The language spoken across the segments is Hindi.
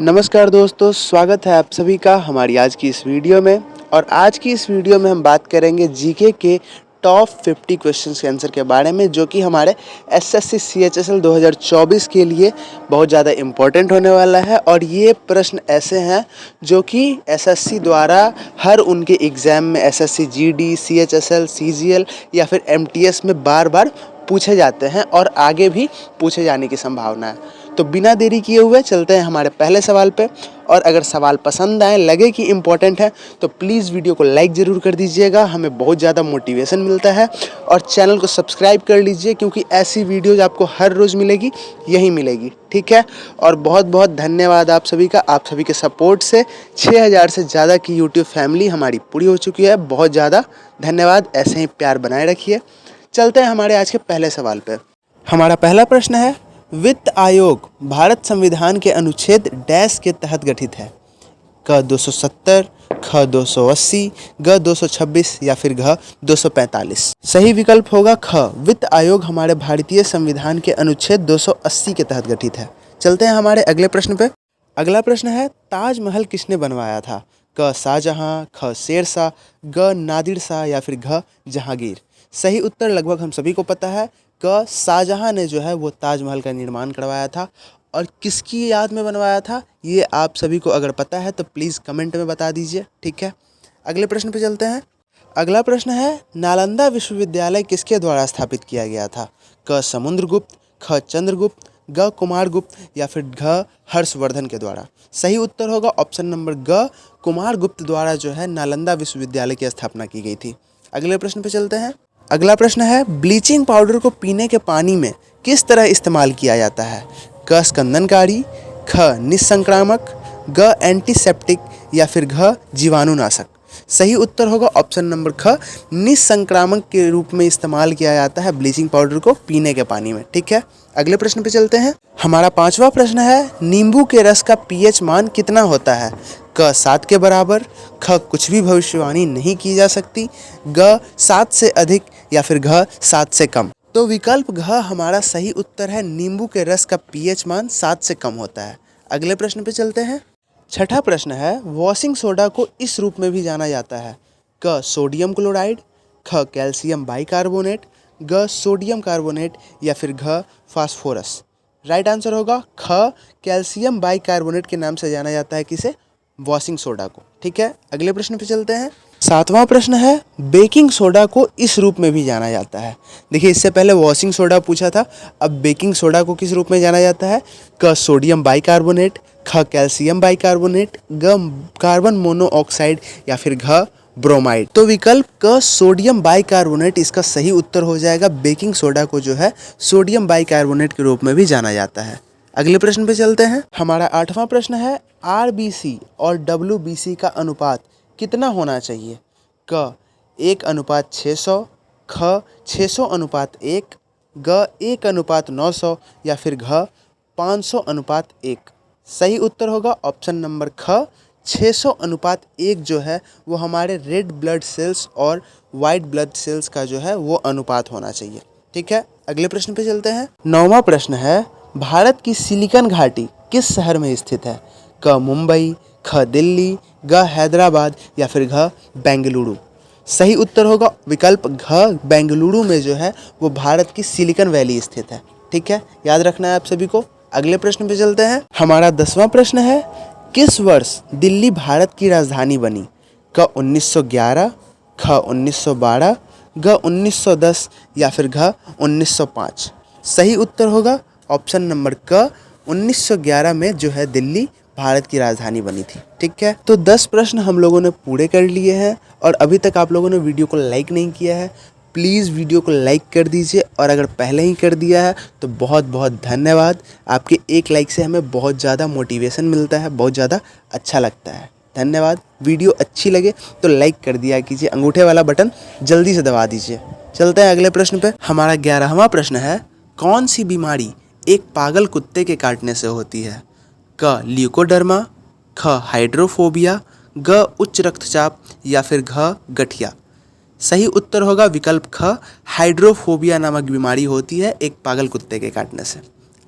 नमस्कार दोस्तों, स्वागत है आप सभी का हमारी आज की इस वीडियो में। और आज की इस वीडियो में हम बात करेंगे जीके के टॉप 50 क्वेश्चंस के आंसर के बारे में, जो कि हमारे एसएससी सीएचएसएल 2024 के लिए बहुत ज़्यादा इम्पोर्टेंट होने वाला है। और ये प्रश्न ऐसे हैं जो कि एसएससी द्वारा हर उनके एग्ज़ाम में एसएससी जीडी, सीएचएसएल, सीजीएल या फिर एमटीएस में बार बार पूछे जाते हैं और आगे भी पूछे जाने की संभावना है। तो बिना देरी किए हुए चलते हैं हमारे पहले सवाल पे। और अगर सवाल पसंद आए, लगे कि इम्पोर्टेंट है, तो प्लीज़ वीडियो को लाइक ज़रूर कर दीजिएगा, हमें बहुत ज़्यादा मोटिवेशन मिलता है। और चैनल को सब्सक्राइब कर लीजिए, क्योंकि ऐसी वीडियोज़ आपको हर रोज़ मिलेगी, यही मिलेगी, ठीक है। और बहुत बहुत धन्यवाद आप सभी का। आप सभी के सपोर्ट से 6000 से ज़्यादा की यूट्यूब फैमिली हमारी पूरी हो चुकी है। बहुत ज़्यादा धन्यवाद, ऐसे ही प्यार बनाए रखिए। चलते हैं हमारे आज के पहले सवाल पे। हमारा पहला प्रश्न है, वित्त आयोग भारत संविधान के अनुच्छेद डैश के तहत गठित है? क 270, ख 280, ग 226 या फिर घ 245। सही विकल्प होगा ख। वित्त आयोग हमारे भारतीय संविधान के अनुच्छेद 280 के तहत गठित है। चलते हैं हमारे अगले प्रश्न पे। अगला प्रश्न है, ताजमहल किसने बनवाया था? क शाहजहां, ख शेरशाह, ग नादिर शाह या फिर घ जहांगीर। सही उत्तर लगभग हम सभी को पता है, क शाहजहां ने जो है वो ताजमहल का निर्माण करवाया था। और किसकी याद में बनवाया था, ये आप सभी को अगर पता है तो प्लीज़ कमेंट में बता दीजिए, ठीक है। अगले प्रश्न पे चलते हैं। अगला प्रश्न है, नालंदा विश्वविद्यालय किसके द्वारा स्थापित किया गया था? क समुद्रगुप्त, ख चंद्रगुप्त, ग कुमारगुप्त या फिर घ हर्षवर्धन के द्वारा। सही उत्तर होगा ऑप्शन नंबर ग, कुमारगुप्त द्वारा जो है नालंदा विश्वविद्यालय की स्थापना की गई थी। अगले प्रश्न पे चलते हैं। अगला प्रश्न है, ब्लीचिंग पाउडर को पीने के पानी में किस तरह इस्तेमाल किया जाता है? क स्कंदनकारी, ख निस्संक्रामक, ग एंटीसेप्टिक या फिर घ जीवाणुनाशक। सही उत्तर होगा ऑप्शन नंबर ख, निस्संक्रामक के रूप में इस्तेमाल किया जाता है ब्लीचिंग पाउडर को पीने के पानी में, ठीक है। अगले प्रश्न पे चलते हैं। हमारा पांचवा प्रश्न है, नींबू के रस का पीएच मान कितना होता है? क 7 के बराबर, ख कुछ भी भविष्यवाणी नहीं की जा सकती, ग 7 से अधिक या फिर घ 7 से कम। तो विकल्प घ हमारा सही उत्तर है। नींबू के रस का पीएच मान 7 से कम होता है। अगले प्रश्न पे चलते हैं। छठा प्रश्न है, वॉशिंग सोडा को इस रूप में भी जाना जाता है? क सोडियम क्लोराइड, ख कैल्शियम बाइकार्बोनेट, ग सोडियम कार्बोनेट या फिर घ फास्फोरस। राइट आंसर होगा ख, कैल्शियम बाइकार्बोनेट के नाम से जाना जाता है किसे? वॉशिंग सोडा को, ठीक है। अगले प्रश्न पे चलते हैं। सातवां प्रश्न है, बेकिंग सोडा को इस रूप में भी जाना जाता है? देखिए, इससे पहले वॉशिंग सोडा पूछा था, अब बेकिंग सोडा को किस रूप में जाना जाता है? क सोडियम बाइकार्बोनेट, ख कैल्शियम बाइकार्बोनेट, ग कार्बन मोनोऑक्साइड या फिर घ ब्रोमाइड। तो विकल्प क सोडियम बाइकार्बोनेट इसका सही उत्तर हो जाएगा। बेकिंग सोडा को जो है सोडियम बाइकार्बोनेट के रूप में भी जाना जाता है। अगले प्रश्न पे चलते हैं। हमारा आठवां प्रश्न है, आरबीसी और डब्ल्यूबीसी का अनुपात कितना होना चाहिए? क 1:600, ख 600:1, ग 1:900 या फिर घ 500:1। सही उत्तर होगा ऑप्शन नंबर ख, 600:1 जो है वो हमारे रेड ब्लड सेल्स और वाइट ब्लड सेल्स का जो है वो अनुपात होना चाहिए, ठीक है। अगले प्रश्न पे चलते हैं। नौवां प्रश्न है, भारत की सिलिकॉन घाटी किस शहर में स्थित है? क मुंबई, ख दिल्ली, ग हैदराबाद या फिर घ बेंगलुरु। सही उत्तर होगा विकल्प घ, बेंगलुरु में जो है वो भारत की सिलिकॉन वैली स्थित है, ठीक है। याद रखना है आप सभी को। अगले प्रश्न पे चलते हैं। हमारा 10वां प्रश्न है, किस वर्ष दिल्ली भारत की राजधानी बनी? क 1911, ख 1912, ग 1910 या फिर घ 1905। सही उत्तर होगा ऑप्शन नंबर क, 1911 में जो है दिल्ली भारत की राजधानी बनी थी, ठीक है। तो 10 प्रश्न हम लोगों ने पूरे कर लिए हैं। और अभी तक आप लोगों ने वीडियो को लाइक नहीं किया है, प्लीज़ वीडियो को लाइक कर दीजिए। और अगर पहले ही कर दिया है तो बहुत बहुत धन्यवाद। आपके एक लाइक से हमें बहुत ज़्यादा मोटिवेशन मिलता है, बहुत ज़्यादा अच्छा लगता है। धन्यवाद। वीडियो अच्छी लगे तो लाइक कर दिया कीजिए, अंगूठे वाला बटन जल्दी से दबा दीजिए। चलते हैं अगले प्रश्न पे। हमारा 11वां प्रश्न है, कौन सी बीमारी एक पागल कुत्ते के काटने से होती है? क ल्यूकोडर्मा, ख हाइड्रोफोबिया, ग उच्च रक्तचाप या फिर घ गठिया। सही उत्तर होगा विकल्प ख, हाइड्रोफोबिया नामक बीमारी होती है एक पागल कुत्ते के काटने से।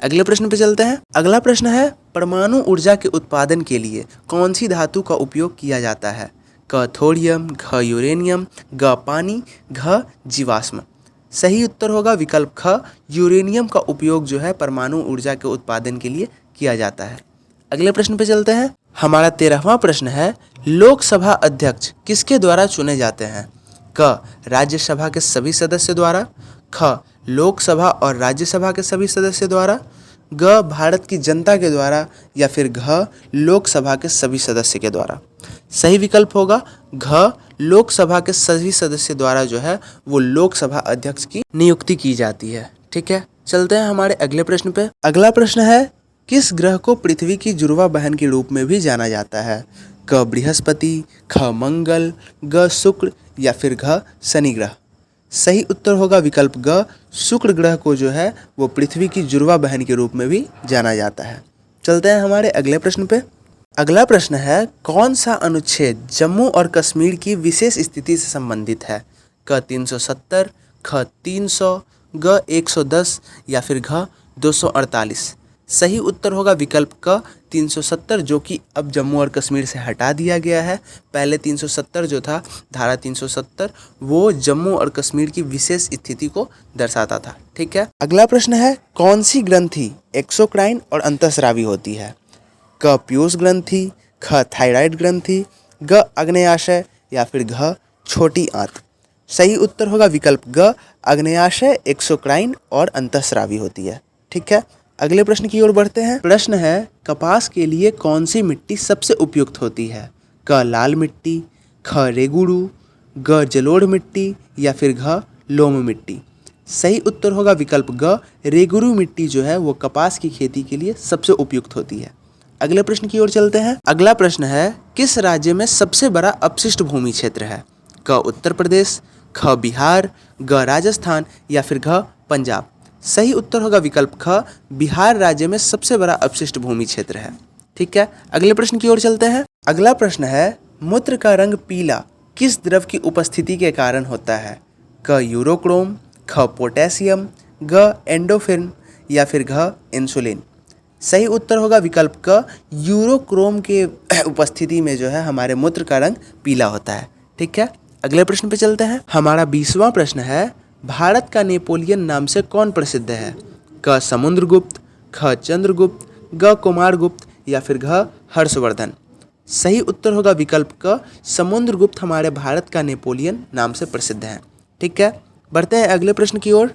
अगले प्रश्न पे चलते हैं। अगला प्रश्न है, परमाणु ऊर्जा के उत्पादन के लिए कौन सी धातु का उपयोग किया जाता है? क थोरियम, घ यूरेनियम, ग पानी, घ जीवाश्म। सही उत्तर होगा विकल्प ख, यूरेनियम का उपयोग जो है परमाणु ऊर्जा के उत्पादन के लिए किया जाता है। अगले प्रश्न पे चलते हैं। हमारा 13वां प्रश्न है, लोकसभा अध्यक्ष किसके द्वारा चुने जाते हैं? क राज्यसभा के सभी सदस्य द्वारा, ख लोकसभा और राज्यसभा के सभी सदस्य द्वारा, ग भारत की जनता के द्वारा, या फिर घ लोकसभा के सभी सदस्य के द्वारा। सही विकल्प होगा घ, लोकसभा के सभी सदस्य द्वारा जो है वो लोकसभा अध्यक्ष की नियुक्ति की जाती है। ठीक है, चलते हैं हमारे अगले प्रश्न पे। अगला प्रश्न है, किस ग्रह को पृथ्वी की जुड़वा बहन के रूप में भी जाना जाता है? क बृहस्पति, ख मंगल, ग शुक्र, या फिर घ शनि ग्रह। सही उत्तर होगा विकल्प ग, शुक्र ग्रह को जो है वो पृथ्वी की जुड़वा बहन के रूप में भी जाना जाता है। चलते हैं हमारे अगले प्रश्न पे। अगला प्रश्न है, कौन सा अनुच्छेद जम्मू और कश्मीर की विशेष स्थिति से संबंधित है? क 370, ख 300, ग 110, या फिर घ 248। सही उत्तर होगा विकल्प क 370, जो कि अब जम्मू और कश्मीर से हटा दिया गया है। पहले 370 जो था, धारा 370, वो जम्मू और कश्मीर की विशेष स्थिति को दर्शाता था। ठीक है, अगला प्रश्न है, कौन सी ग्रंथि एक्सोक्राइन और अंतःस्रावी होती है? क पीयूष ग्रंथि, ख थायराइड ग्रंथि, ग आग्नेयाशय, या फिर घ छोटी आंत। सही उत्तर होगा विकल्प ग, आग्नेयाशय, एक्सोक्राइन और अंतःस्रावी होती है। ठीक है, अगले प्रश्न की ओर बढ़ते हैं। प्रश्न है, कपास के लिए कौन सी मिट्टी सबसे उपयुक्त होती है? क लाल मिट्टी, ख रेगुड़ू, ग जलोढ़ मिट्टी, या फिर घ लोम मिट्टी। सही उत्तर होगा विकल्प ग, रेगुड़ू मिट्टी जो है वो कपास की खेती के लिए सबसे उपयुक्त होती है। अगले प्रश्न की ओर चलते हैं। अगला प्रश्न है, किस राज्य में सबसे बड़ा अपशिष्ट भूमि क्षेत्र है? क उत्तर प्रदेश, ख बिहार, ग राजस्थान, या फिर घ पंजाब। सही उत्तर होगा विकल्प ख, बिहार राज्य में सबसे बड़ा अपशिष्ट भूमि क्षेत्र है। ठीक है, अगले प्रश्न की ओर चलते हैं। अगला प्रश्न है, मूत्र का रंग पीला किस द्रव की उपस्थिति के कारण होता है? क यूरोक्रोम, ख पोटेशियम, ग एंडोफिन, या फिर घ इंसुलिन। सही उत्तर होगा विकल्प क, यूरोक्रोम के उपस्थिति में जो है हमारे मूत्र का रंग पीला होता है। ठीक है, अगले प्रश्न पे चलते हैं। हमारा 20वां प्रश्न है, भारत का नेपोलियन नाम से कौन प्रसिद्ध है? क समुद्रगुप्त, ख चंद्रगुप्त, ग कुमारगुप्त, या फिर घ हर्षवर्धन। सही उत्तर होगा विकल्प क, समुद्रगुप्त हमारे भारत का नेपोलियन नाम से प्रसिद्ध है। ठीक है, बढ़ते हैं अगले प्रश्न की ओर।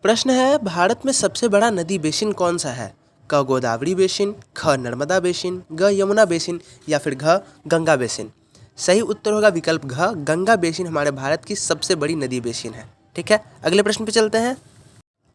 प्रश्न है, भारत में सबसे बड़ा नदी बेसिन कौन सा है? क गोदावरी बेसिन, ख नर्मदा बेसिन, ग यमुना बेसिन, या फिर घ गंगा बेसिन। सही उत्तर होगा विकल्प घ, गंगा बेसिन हमारे भारत की सबसे बड़ी नदी बेसिन है। ठीक है, अगले प्रश्न पे चलते हैं।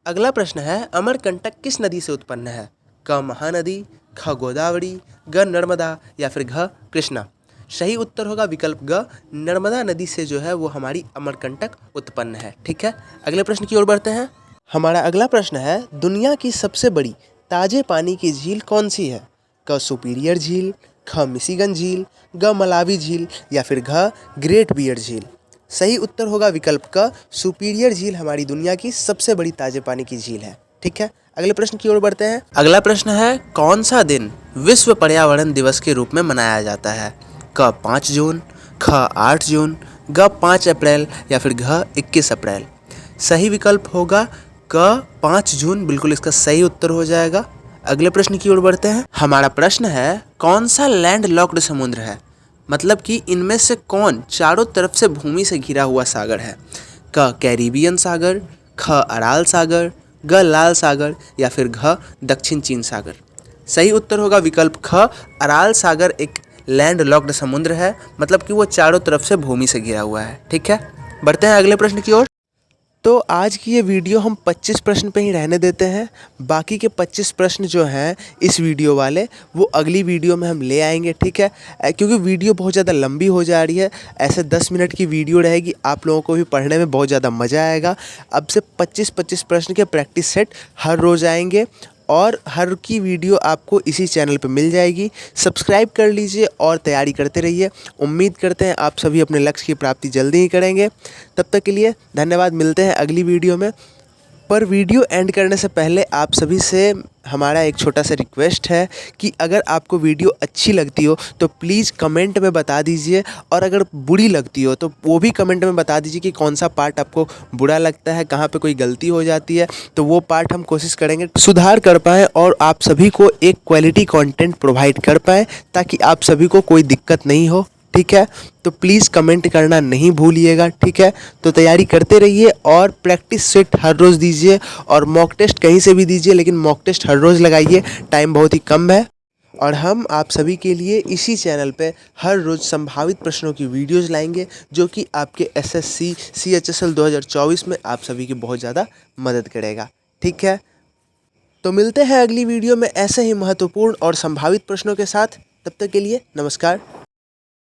अगला प्रश्न है, अमरकंटक किस नदी से उत्पन्न है? क महानदी, ख गोदावरी, ग नर्मदा, या फिर घ कृष्णा। सही उत्तर होगा विकल्प ग, नर्मदा नदी से जो है वो हमारी अमरकंटक उत्पन्न है। ठीक है, अगले प्रश्न की ओर बढ़ते हैं। हमारा अगला प्रश्न है, दुनिया की सबसे बड़ी ताजे पानी की झील कौन सी है? क सुपीरियर झील, ख मिशिगन झील, ग मलावी झील, या फिर घ ग्रेट बियर झील। सही उत्तर होगा विकल्प क, सुपीरियर झील हमारी दुनिया की सबसे बड़ी ताजे पानी की झील है। ठीक है, अगले प्रश्न की ओर बढ़ते हैं। अगला प्रश्न है, कौन सा दिन विश्व पर्यावरण दिवस के रूप में मनाया जाता है? क 5 जून, ख 8 जून, ग 5 अप्रैल, या फिर घ 21 अप्रैल। सही विकल्प होगा क 5 जून, बिल्कुल इसका सही उत्तर हो जाएगा। अगले प्रश्न की ओर बढ़ते हैं। हमारा प्रश्न है, कौन सा लैंड लॉक्ड समुद्र है? मतलब कि इनमें से कौन चारों तरफ से भूमि से घिरा हुआ सागर है? क कैरिबियन सागर, ख अराल सागर, ग लाल सागर, या फिर घ दक्षिण चीन सागर। सही उत्तर होगा विकल्प ख, अराल सागर एक लैंड लॉक्ड समुद्र है, मतलब कि वो चारों तरफ से भूमि से घिरा हुआ है। ठीक है, बढ़ते हैं अगले प्रश्न की ओर। तो आज की ये वीडियो हम 25 प्रश्न पे ही रहने देते हैं। बाकी के 25 प्रश्न जो हैं इस वीडियो वाले, वो अगली वीडियो में हम ले आएंगे। ठीक है, क्योंकि वीडियो बहुत ज़्यादा लंबी हो जा रही है। ऐसे 10 मिनट की वीडियो रहेगी, आप लोगों को भी पढ़ने में बहुत ज़्यादा मज़ा आएगा। अब से 25-25 प्रश्न के प्रैक्टिस सेट हर रोज़ आएंगे और हर की वीडियो आपको इसी चैनल पे मिल जाएगी। सब्सक्राइब कर लीजिए और तैयारी करते रहिए। उम्मीद करते हैं आप सभी अपने लक्ष्य की प्राप्ति जल्दी ही करेंगे। तब तक के लिए धन्यवाद। मिलते हैं अगली वीडियो में। पर वीडियो एंड करने से पहले आप सभी से हमारा एक छोटा सा रिक्वेस्ट है कि अगर आपको वीडियो अच्छी लगती हो तो प्लीज़ कमेंट में बता दीजिए, और अगर बुरी लगती हो तो वो भी कमेंट में बता दीजिए कि कौन सा पार्ट आपको बुरा लगता है, कहाँ पे कोई गलती हो जाती है, तो वो पार्ट हम कोशिश करेंगे सुधार कर पाएँ और आप सभी को एक क्वालिटी कंटेंट प्रोवाइड कर पाएँ, ताकि आप सभी को कोई दिक्कत नहीं हो। ठीक है, तो प्लीज़ कमेंट करना नहीं भूलिएगा। ठीक है, तो तैयारी करते रहिए और प्रैक्टिस सेट हर रोज़ दीजिए, और मॉक टेस्ट कहीं से भी दीजिए, लेकिन मॉक टेस्ट हर रोज़ लगाइए, टाइम बहुत ही कम है। और हम आप सभी के लिए इसी चैनल पे हर रोज़ संभावित प्रश्नों की वीडियोज़ लाएंगे, जो कि आपके एसएससी CHSL 2024 में आप सभी की बहुत ज़्यादा मदद करेगा। ठीक है, तो मिलते हैं अगली वीडियो में ऐसे ही महत्वपूर्ण और संभावित प्रश्नों के साथ। तब तक के लिए नमस्कार।